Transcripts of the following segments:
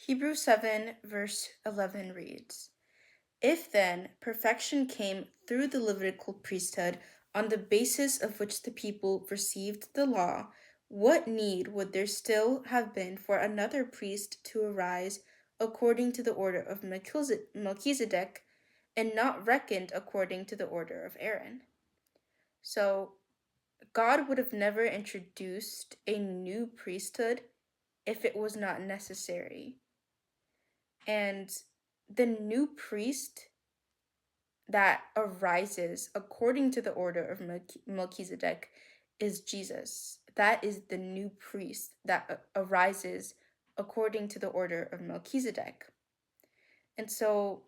Hebrews 7, verse 11 reads, If then perfection came through the Levitical priesthood, on the basis of which the people received the law, what need would there still have been for another priest to arise according to the order of Melchizedek, and not reckoned according to the order of Aaron? So, God would have never introduced a new priesthood if it was not necessary. And the new priest that arises according to the order of Melchizedek is Jesus. That is the new priest that arises according to the order of Melchizedek. And so,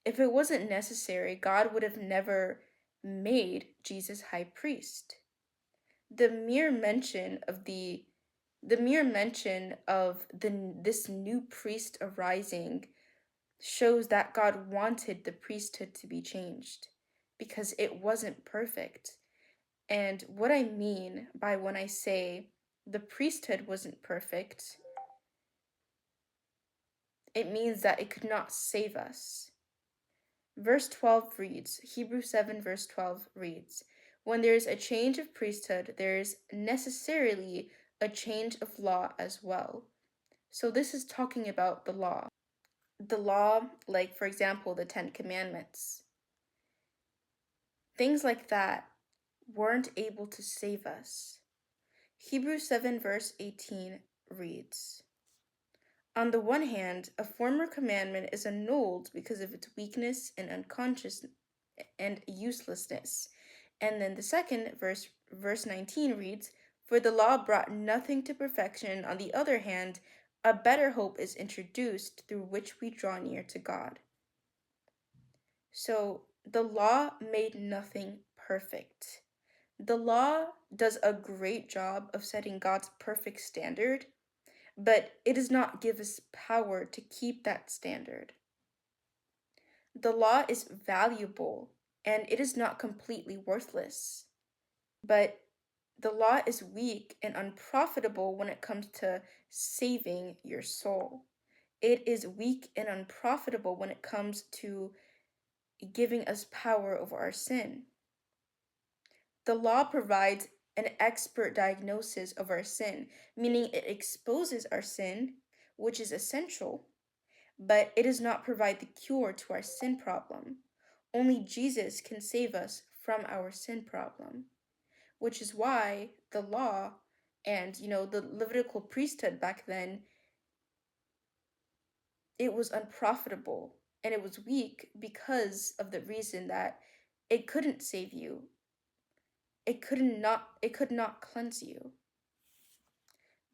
if it wasn't necessary, God would have never made Jesus high priest. The mere mention of this new priest arising shows that God wanted the priesthood to be changed because it wasn't perfect. And what I mean by when I say the priesthood wasn't perfect, it means that it could not save us. Verse 12 reads, Hebrews 7 verse 12 reads, When there is a change of priesthood, there is necessarily a change of law as well. So this is talking about the law. The law, like for example, the 10 Commandments. Things like that weren't able to save us. Hebrews 7 verse 18 reads, On the one hand, a former commandment is annulled because of its weakness and unconsciousness and uselessness. And then the second verse 19 reads, For the law brought nothing to perfection. On the other hand, a better hope is introduced through which we draw near to God. So the law made nothing perfect. The law does a great job of setting God's perfect standard, but it does not give us power to keep that standard. The law is valuable and it is not completely worthless, but the law is weak and unprofitable when it comes to saving your soul. It is weak and unprofitable when it comes to giving us power over our sin. The law provides an expert diagnosis of our sin, meaning it exposes our sin, which is essential, but it does not provide the cure to our sin problem. Only Jesus can save us from our sin problem, which is why the law and, the Levitical priesthood back then, it was unprofitable and it was weak because of the reason that it couldn't save you. It could not cleanse you.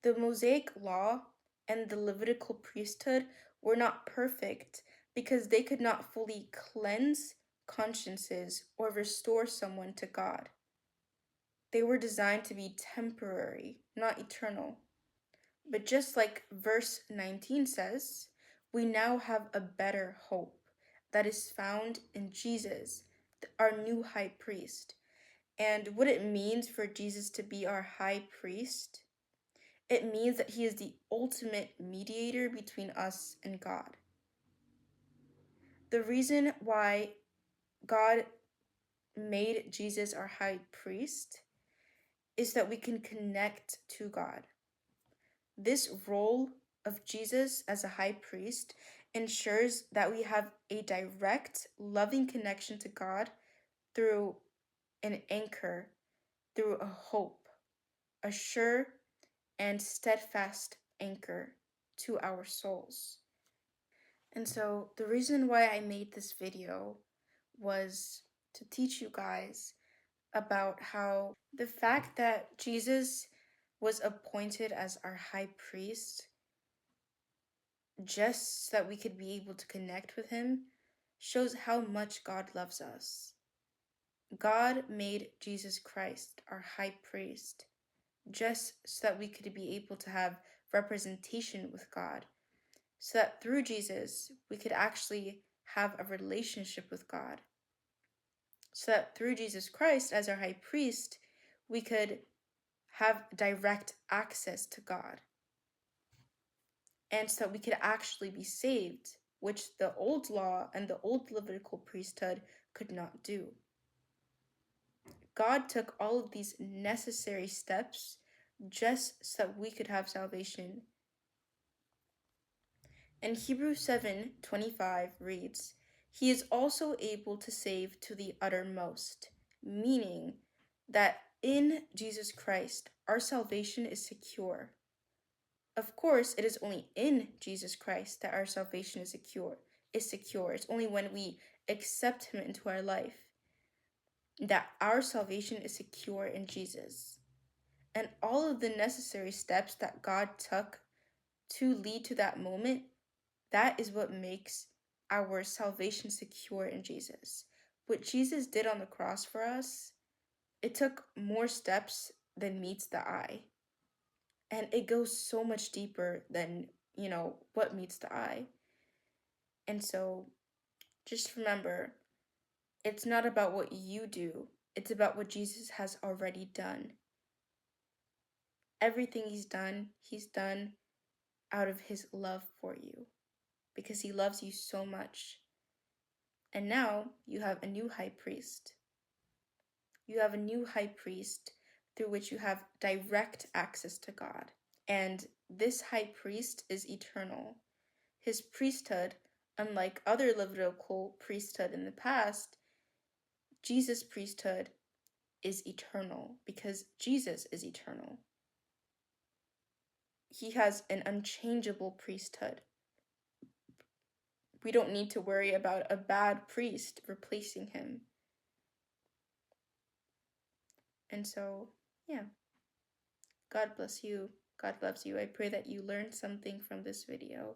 The Mosaic law and the Levitical priesthood were not perfect because they could not fully cleanse consciences or restore someone to God. They were designed to be temporary, not eternal. But just like verse 19 says, we now have a better hope that is found in Jesus, our new high priest. And what it means for Jesus to be our high priest, it means that he is the ultimate mediator between us and God. The reason why God made Jesus our high priest is that we can connect to God. This role of Jesus as a high priest ensures that we have a direct, loving connection to God through an anchor, through a hope, a sure and steadfast anchor to our souls. And so the reason why I made this video was to teach you guys about how the fact that Jesus was appointed as our high priest just so that we could be able to connect with him shows how much God loves us. God made Jesus Christ our high priest just so that we could be able to have representation with God, so that through Jesus we could actually have a relationship with God, so that through Jesus Christ as our high priest we could have direct access to God. and so that we could actually be saved, which the old law and the old Levitical priesthood could not do. God took all of these necessary steps just so that we could have salvation. And Hebrews 7:25 reads, "He is also able to save to the uttermost," meaning that in Jesus Christ, our salvation is secure. Of course, it is only in Jesus Christ that our salvation is secure. It's only when we accept him into our life that our salvation is secure in Jesus. And all of the necessary steps that God took to lead to that moment, that is what makes our salvation secure in Jesus. What Jesus did on the cross for us, it took more steps than meets the eye. And it goes so much deeper than, what meets the eye. And so just remember, it's not about what you do, it's about what Jesus has already done. Everything he's done out of his love for you, because he loves you so much. And now you have a new high priest. You have a new high priest through which you have direct access to God. And this high priest is eternal. His priesthood, unlike other Levitical priesthood in the past, Jesus' priesthood is eternal because Jesus is eternal. He has an unchangeable priesthood. We don't need to worry about a bad priest replacing him. And so, yeah. God bless you. God loves you. I pray that you learned something from this video.